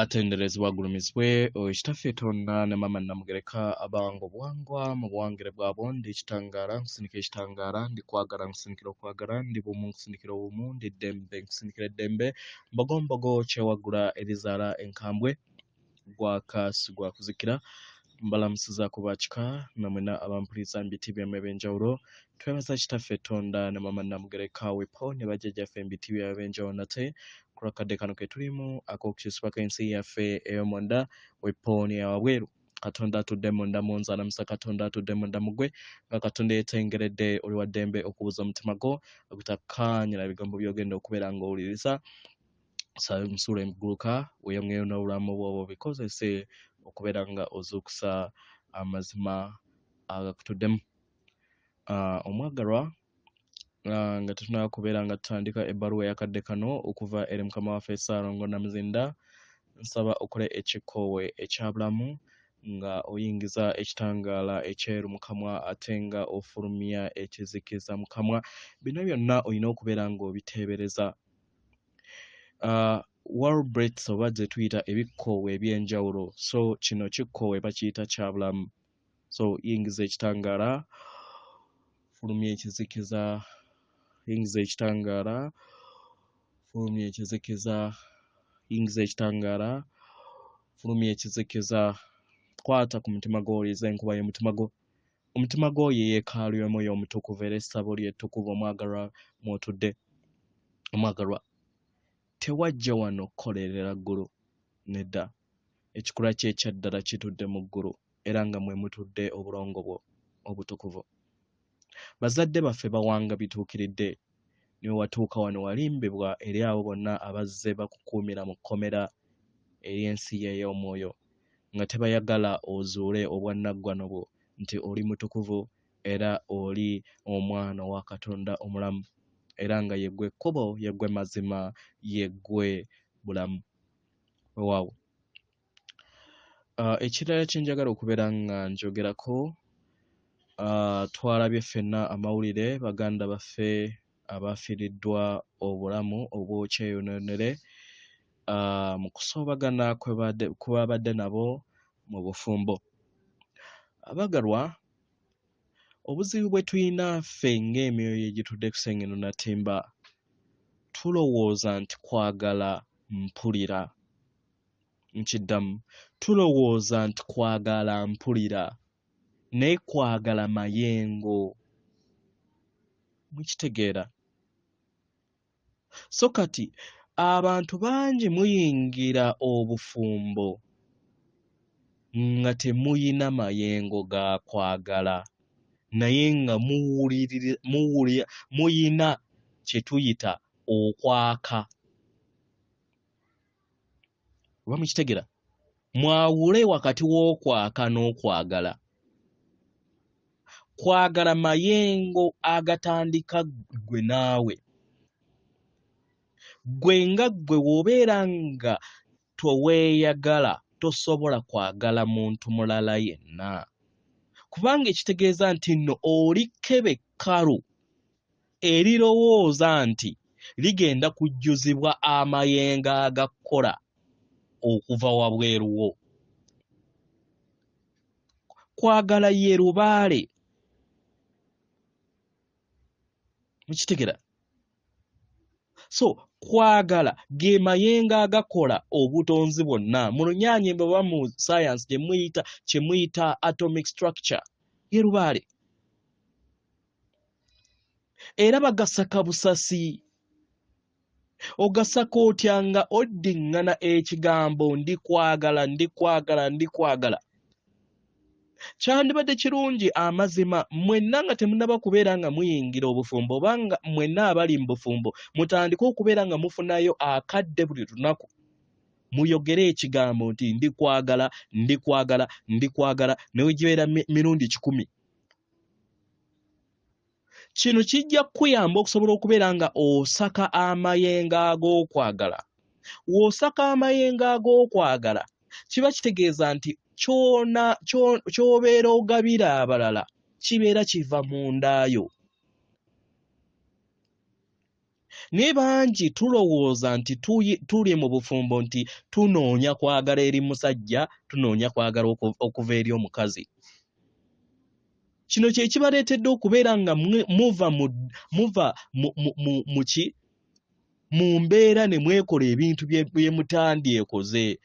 atenderezebwa agulumizibwe ekitaffe tonna ne mama namugereka abango bwangwa mu buwangire bwabo ndi ekitangala nkusindikira ekitangala ndi kwagala nkusindikira okwagala ndi bumu nkusindikira obumu ndi ddembe nkusindikira eddembe mbogombogo kyewagula erizaala enkambwe gwakasi gwakuzikira mbalamusiza kubakika namwena abampuliriza mbiti byamwe ebyenjawulo twebaza kitaffe tonda ne mama namugereka wepo ne bajjajjaffe mbiti byabwe ebyenjawulo nate kurakadde kano ke tulimu ak'okukisibwa k'ensi yaffe ey'omunda wepo ne yawabweru katonda atudde munda mu nzaalamusa katonda atudde munda mu ggwe nga katonda yeetengeredde oli wa ddembe okubuza omutima gwo ogutakkaanyira ebigambo by'ogenda okubeera ng'owuliriza nsuula emiguluka weyongere n'obulamu bwobwo bikozese okubeera nga ozuukusa amazima agakutuddemu omwagalwa nga tutunaba kubeera nga tutandika ebbaluwa eyakadde kano okuva eri mukama waffe Ssalongo Namuzinda nsaba okole ekikoowe ekyabulamu nga oyingiza ekitangaala ekyeru mu kamwa ate nga ofulumya ekizikiza mu kamwa bino byonna olina okubeera ng'obiteebereza world breaths oba ze tuyita ebikoowe ebyenjawulo so kino kikoowe bakiyita kyabulamu so yingiza ekitangaala fulumya ekizikiza yingiza ekitangaala fulumya ekizikiza yingiza ekitangaala fulumya ekizikiza kwata ku mutima gw'oliza enkuba y'omutima gwo omutima gwo ye yeekaalu y'omwoyo omutukuvu era essabo ly'ettukuvu omwagalwa mw'otudde omwagalwa tewajja wano kukolerera ggulu nedda ekikula ky'ekyaddala kitudde mu ggulu era nga mwe mutudde obulongo bwo obutukuvu bazadde baffe bawanga bituukiridde niwe watuuka wano walimbibwa eri abo bonna abazze bakukuumira mu kkomera ery'ensi y'omwoyo nga tebayagala ozuule obwannaggwano bwo nti oli mutukuvu era oli omwana wa Katonda omulamu era nga yeggwe kkubo yeggwe mazima yeggwe bulamu waawo ekirala kye njagala okubeera nga njogerako twalabye ffenna amawulire baganda baffe abafiiriddwa obulamu obw'okyeyonoonere mu kusoobagana kwebabadde nabo mu bufumbo abagalwa obuzibu bwe tulina ffe ng'emyoyo egitudde kusengeno natimba tulowooza nti kwagala mpulira nkiddamu tulowooza nti kwagala mpulira naye kwagala mayengo mukitegeera so kati abantu bangi muyingira obufumbo nga temuyina mayengo ga kwagala naye nga muyina kye tuyita okwaka oba mukitegeera mwawule wakati w'okwaka n'okwagala kwagala mayengo agatandika gwe naawe gwe nga gwe w'obeera nga toweeyagala tosobola kwagala muntu mulala yenna kubanga ekitegeeza nti nno oli kkebe kkalu erirowooza nti ligenda kujjuzibwa amayengo agakkola okuva wabweru wo kwagala ye lubaale mukitegeera so kwagala ge mayengo agakola obutonzi bwonna mu lunyanyimba oba mu science kye muyita atomic structure ye lubaale era bagasaka busasi ogasaka otya nga oddiŋŋana ekigambo ndikwagala ndikwagala ndikwagala kyandibadde kirungi amazima mwenna nga temunnaba kubeera nga muyingira obufumbo oba nga mwenna abali mu bufumbo mutandike okubeera nga mufunayo akadde buli lunaku muyogere ekigambo nti ndikwagala ndikwagala ndikwagala ne wegibeera mirundi 100 kino kijja kukuyamba okusobola okubeera nga osaka amayengo ag'okwagala w'osaka amayengo ag'okwagala kiba kitegeeza nti ky'obeera ogabira abalala kibeera kiva mu ndaayo ne bangi tulowooza nti tuli mu bufumbo nti tunoonya kwagala eri musajja tunoonya kwagala okuva eri omukazi. Kino kye kibaleetedde okubeera nga muva mu mbeera ne mwekola ebintu bye mutandyekoze.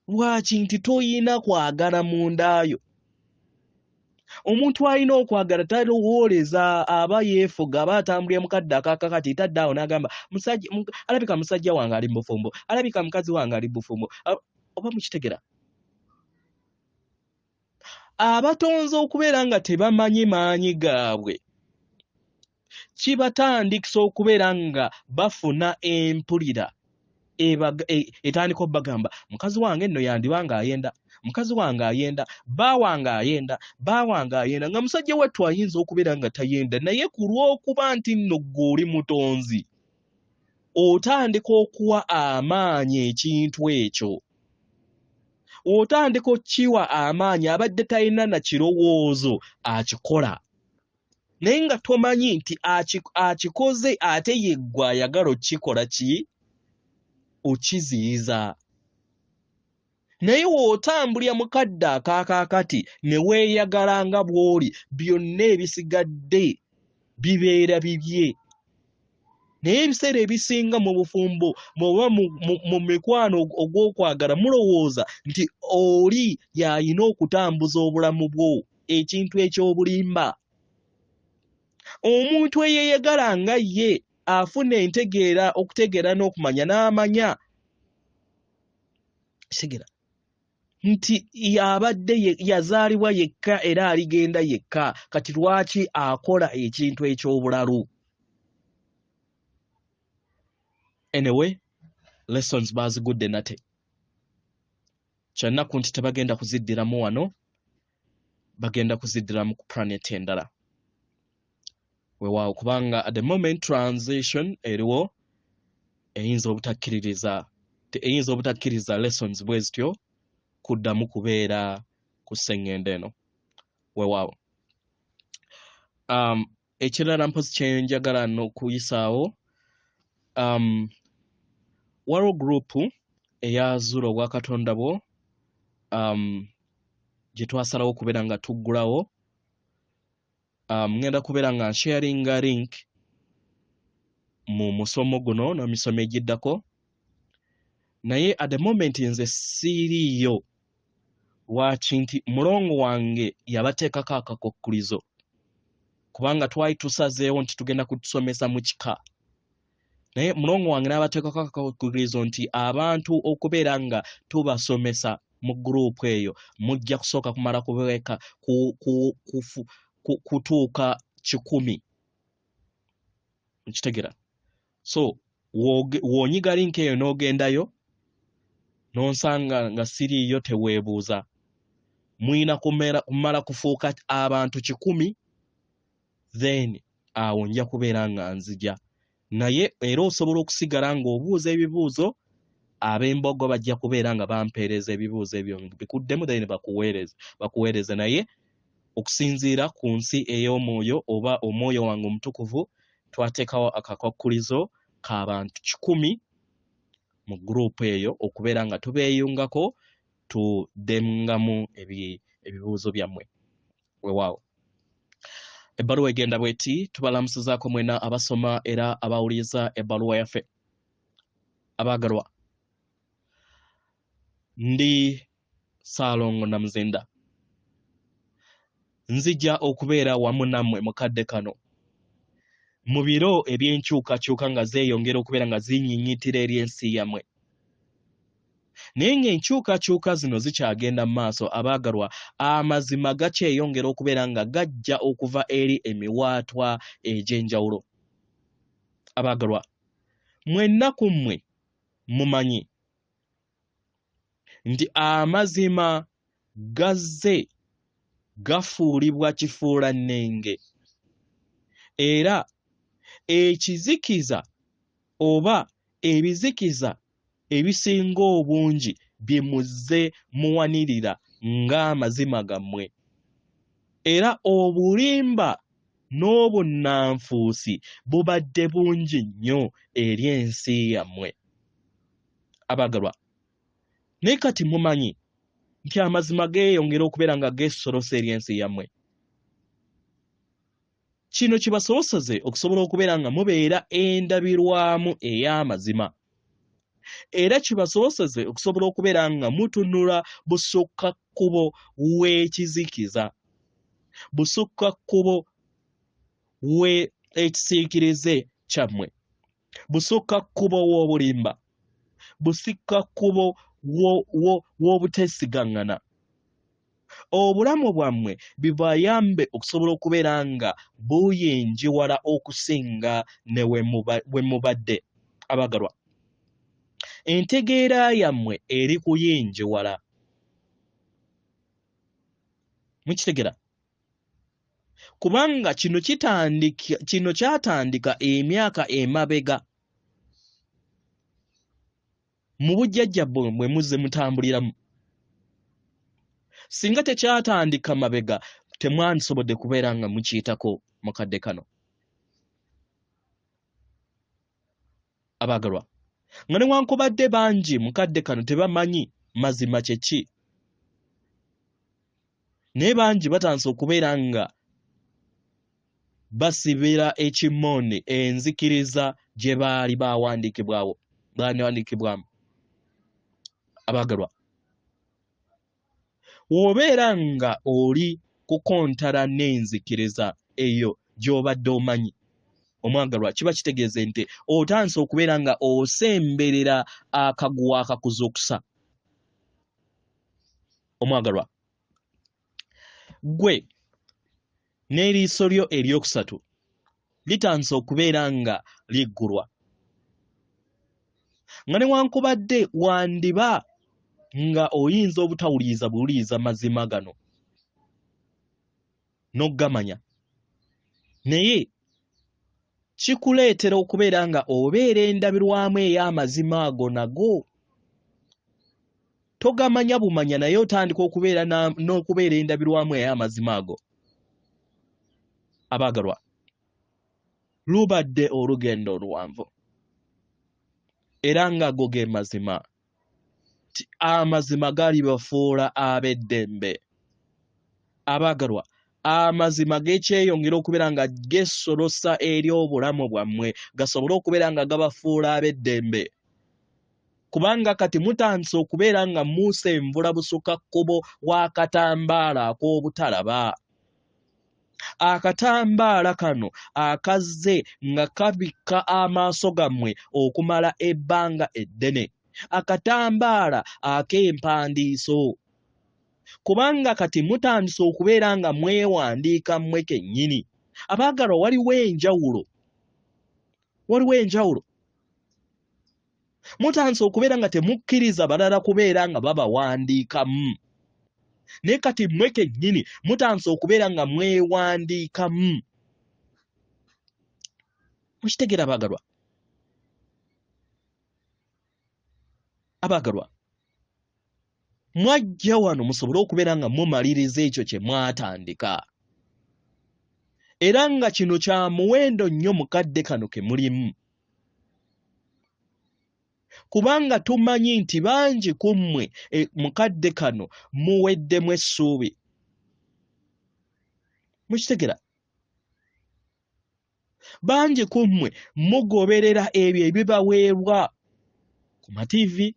Lwaki? Nti toyina kwagala mundaayo. Omuntu alina okwagala talowooleza, aba yeefuga, aba atambulira mukadde akakati tadde awo n'agamba alabika musajja wange ali mu bufumbo, alabika mukazi wange ali mu bufumbo. Oba mukitegera? Abatonze okubeera nga tebamanyi maanyi gaabwe kibatandikisa okubeera nga bafuna empulira etandika obbagamba mukazi wange nno yandiba ng'ayenda, mukazi wange ayenda, bba wange ayenda, bba wange ayenda, nga musajja wattu ayinza okubeera nga tayenda, naye ku lw'okuba nti nno ggwe oli mutonzi otandika okuwa amaanyi ekintu ekyo. Otandika okkiwa amaanyi abadde talina na kirowoozo akikola. Naye nga tomanyi nti akikoze ate yeggwe ayagala okikola ki? Okiziyiza. Naye w'otambulira mukadde akaakakati ne weeyagala nga bw'oli, byonna ebisigadde bibeera bibye. Naye ebiseera ebisinga mu bufumbo oba mu mikwano ogw'okwagala mulowooza nti oli y'alina okutambuza obulamu bwo, ekintu eky'obulimba. Omuntu eyeeyagala nga ye afuna okutegeera n'okumanya n'amanya kitegeera nti abadde yazaalibwa yekka era aligenda yekka, kati lwaki akola ekintu eky'obulalu? Anyway, lessons bazigudde nate. Kyannaku nti tebagenda kuziddiramu wano, bagenda kuziddiramu ku planet endala. Weewaawo kubanga at the moment transition eriwo eyinza obutakkiriza lessons bwe zityo kuddamu kubeera ku sseŋŋendo eno. Weewaawo. Ekirala mpozi kye njagala n'okuyisaawo, waliwo group eyazuula obwakatonda bwo gye twasalawo okubeera nga tuggulawo. Ngenda kubeera nga nsharinga link mu musomo guno n'emisomo egiddako, naye at the moment nze siiriyo. Lwaki? Nti mulongo wange yabateekako akakokkulizo, kubanga twali tusazeewo nti tugenda kutusomesa mu kika. Naye mulongo wange n'abateekako akakokkulizo nti abantu okubeera nga tubasomesa mu gurupu eyo mujja kusooka kumala kubeeka kutuuka 100. Nkitegera. So w'onyiga link eyo n'ogendayo n'onsanga nga siriiyo, teweebuuza. Mwina kumala kufuuka abantu 100, then awo nja kubeera nga nzija. Naye era osobola okusigala ng'obuuza ebibuuzo, ab'embogo bajja kubeera nga bampeereza ebibuuzo ebyo bikuddemu, then bakuweereze. Naye okusinziira ku nsi ey'omwoyo oba omwoyo wange omutukuvu, twateekawo akakokkulizo k'abantu 100 mu gurupu eyo okubeera nga tubeeyungako tuddengamu ebibuuzo byammwe. Weewaawo. Ebbaluwa egenda bweti, tubalamusizaako mwena abasoma era abawuliriza ebbaluwa yaffe. Abaagalwa, ndi Ssalongo Namuzinda. Nzija okubeera wamu nammwe mu kadde kano mu biro eby'enkyukakyuka nga zeeyongera okubeera nga zinyinyitira eri ensi yammwe. Naye ng'enkyukakyuka zino zikyagenda mu maaso, abaagalwa, amazima gakyeyongera okubeera nga gajja okuva eri emiwaatwa egy'enjawulo. Abaagalwa, mwenna ku mmwe mumanyi nti amazima gazze gafuulibwa kifuulannenge, era ekizikiza oba ebizikiza ebisinga obungi bye muzze muwanirira ng'amazima gammwe, era obulimba n'obunnanfuusi bubadde bungi nnyo eri ensi yammwe. Abagalwa, naye kati mumanyi nti amazima geeyongera okubeera nga geesolosa eri ensi yammwe. Kino kibasoboseze okusobola okubeera nga mubeera endabirwamu ey'amazima. Era kibasoboseze okusobola okubeera nga mutunula busukkakkubo w'ekizikiza, busukkakkubo w'ekisiikirize kyammwe, busukkakkubo w'obulimba, busukkakkubo w'obuteesigangana. Obulamu bwammwe bibayambe okusobola okubeera nga buyinjiwala okusinga ne we mubadde. Abagalwa, entegeera yammwe eri kuyinjiwala. Mukitegera? Kubanga kino kyatandika emyaka emabega mu bujjajja bwe muzze mutambuliramu. Singa tekyatandika mabega temwandisobodde kubeera nga mukiyitako mu kadde kano. Abagalwa, nga newankubadde bangi mu kadde kano tebamanyi mazima kye ki, naye bangi batandise okubeera nga basibira ekimoni enzikiriza gye baali bawandiikibwamu. Abagalwa, w'obeera nga oli kukontana n'enzikiriza eyo gy'obadde omanyi, omwagalwa, kiba kitegeeze nti otandise okubeera nga osemberera akaguwa akakuzuukusa. Omwagalwa, gwe n'eriiso lyo eryokusatu litandise okubeera nga liggulwa. Nga newankubadde wandiba nga oyinza obutawuliriza buwuliriza mazima gano n'ogamanya, naye kikuleetera okubeera nga obeera endabirwamu ey'amazima ago nago. Togamanya bumanya naye otandika okubeera n'okubeera endabirwamu ey'amazima ago. Abagalwa, lubadde olugendo oluwanvu era nga go ge mazima. Amazima gali bafuula ab'eddembe. Abagalwa, amazima gekyeyongera okubeera nga gesolosa eri obulamu bwammwe, gasobole okubeera nga gabafuula ab'eddembe. Kubanga kati mutandise okubeera nga musenvula busukkakkubo w'akatambaala ak'obutalaba. Akatambaala kano akazze nga kabikka amaaso gammwe okumala ebbanga eddene. Akatambaala ak'empandiiso. Kubanga kati mutandise okubeera nga mwewandiika mmwe kennyini. Abaagalwa, waliwo enjawulo. Mutandise okubeera nga temukkiriza balala kubeera nga babawandiikamu, naye kati mmwe kennyini mutandise okubeera nga mwewandiikamu. Mukitegera abaagalwa? Abaagalwa, mwajja wano musobole okubeera nga mumaliriza ekyo kye mwatandika. Era nga kino kya muwendo nnyo mu kadde kano ke mulimu. Kubanga tumanyi nti bangi ku mmwe mu kadde kano muweddemu essuubi. Mukitegera? Bangi ku mmwe mugoberera ebyo ebibaweebwa ku mativi,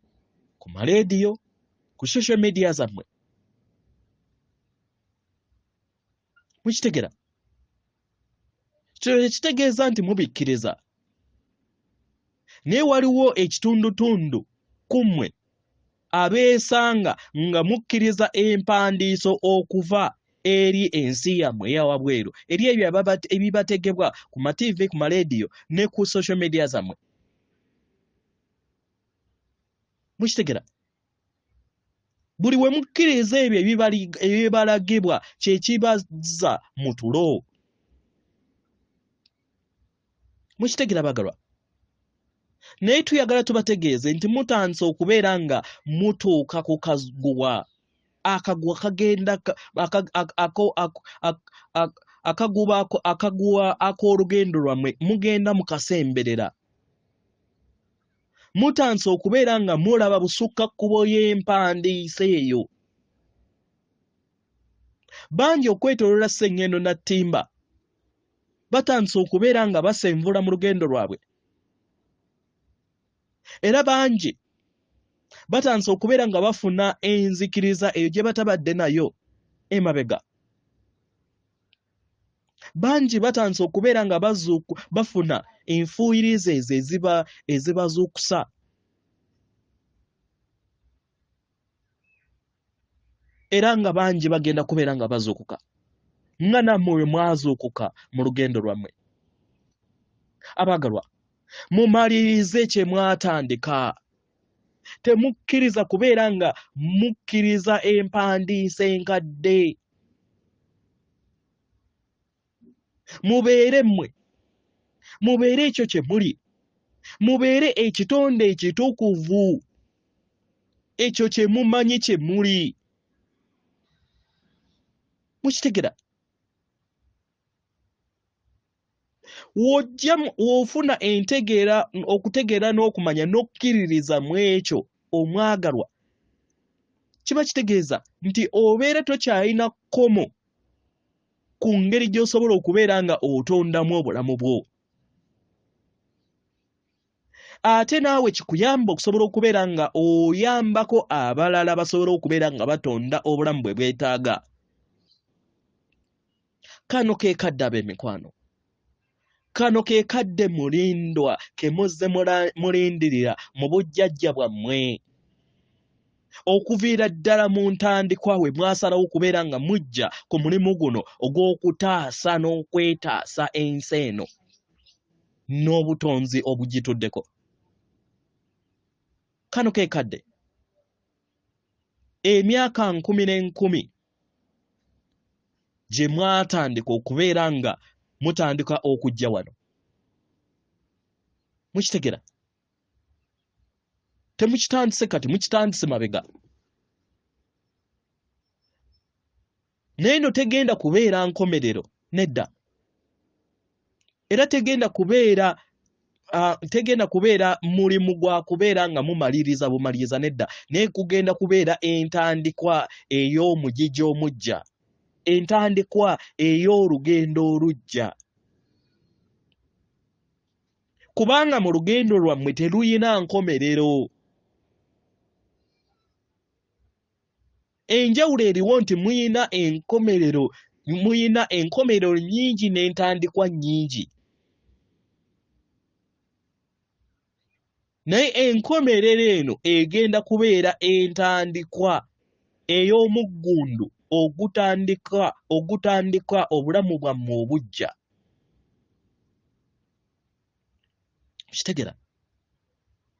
ku maleediyo, ku social media zammwe. Mukitegera? Kino kitegeeza nti mubikkiriza. Naye waliwo ekitundutundu ku mmwe abeesanga nga mukkiriza empandiiso okuva eri ensi yammwe eyawabweru, eri ebyo ebibategebwa ku mativi, ku maleediyo ne ku social media zammwe. Mukitegera? Buli we mukkiriza ebyo ebibalagibwa kye kibazza mu tulo. Mukitegera bagalwa? Naye tuyagala tubategeeze nti mutandise okubeera nga mutuuka ku kaguwa. Akaguwa kagenda akaguwa ak'olugendo lwammwe mugenda mukasemberera. Mutanse okubeera nga mulaba busukka kkubo y'empandiisa eyo. Bangi okwetoloola Sseŋŋendo Nattimba batanse okubeera nga basenvula mu lugendo lwabwe. Era bangi batanse okubeera nga bafuna enzikiriza eyo gye batabadde nayo emabega. Bangi batanse okubeera nga bafuna enfuuyirize ezo ezibazuukusa. Era nga bangi bagenda kubeera nga bazuukuka. Nga nammwe bwe mwazuukuka mu lugendo lwammwe. Abaagalwa, mumalirize kye mwatandika. Temukkiriza kubeera nga mukkiriza empandiisa enkadde. Mubeere mmwe. Mubeere ekyo kye muli. Mubeere ekitonde ekitukuvu. Ekyo kye mumanyi kye muli. Mukitegera? W'ofuna okutegeera n'okumanya n'okkiririza mu ekyo omwagalwa, kiba kitegeeza nti obeera tokyalina kkomo ku ngeri gy'osobola okubeera nga otondamu obulamu bwo. Ate naawe kikuyamba okusobola okubeera nga oyambako abalala basobola okubeera nga batonda obulamu bwe bwetaaga. Kano ke kadde ab'emikwano. Kano ke kadde mulindwa ke muzze mulindirira mu bujjajja bwammwe. Okuviira ddala mu ntandikwa we mwasalawo okubeera nga mujja ku mulimu guno ogw'okutaasa n'okwetaasa ensi eno n'obutonzi obugituddeko. Kano ke kadde. Emyaka 10,000 gye mwatandika okubeera nga mutandika okujja wano. Mukitegera? Temukitandise kati, mukitandise mabega. Naye no tegenda kubeera nkomerero, nedda. Era tegenda kubeera mulimu gwa kubeera nga mumaliriza bumaliriza, nedda. Naye kugenda kubeera entandikwa ey'omugigi omujja. Entandikwa ey'olugendo olujja. Kubanga mu lugendo lwammwe teruyina nkomerero. Enjawulo eriwo nti muyina enkomerero nnyingi n'entandikwa nnyingi. Naye enkomerero eno egenda kubeera entandikwa ey'omuggundu ogutandika obulamu bwammwe obujja. Kitegera?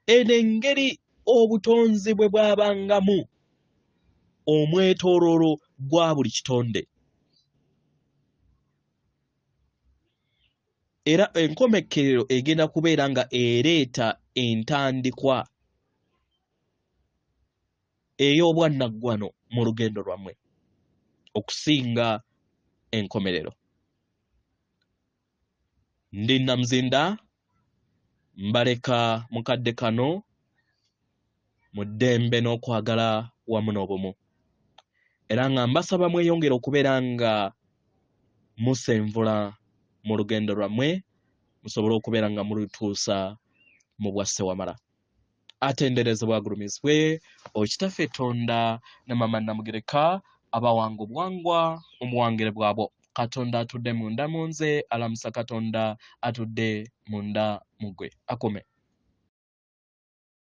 Eno engeri obutonzi bwe bwabangamu omwetooloolo gwa buli kitonde. Era enkomekerero egenda kubeera nga ereeta entandikwa ey'obwannaggwano mu lugendo lwammwe okusinga enkomerero. Ndi Namuzinda, mbaleka mu kadde kano mu ddembe n'okwagala wamu n'obumu. Era nga mbasaba mweyongera okubeera nga musenvula mu lugendo lwammwe, musobole okubeera nga mulutuusa mu bwasse wamala. Atenderezebwa agulumizibwe Okitaffe Tonda ne Mama Namugereka abawanga obwangwa omuwangire bwabo. Katonda atudde munda mu nze, alamusa Katonda atudde munda mu ggwe. Akome.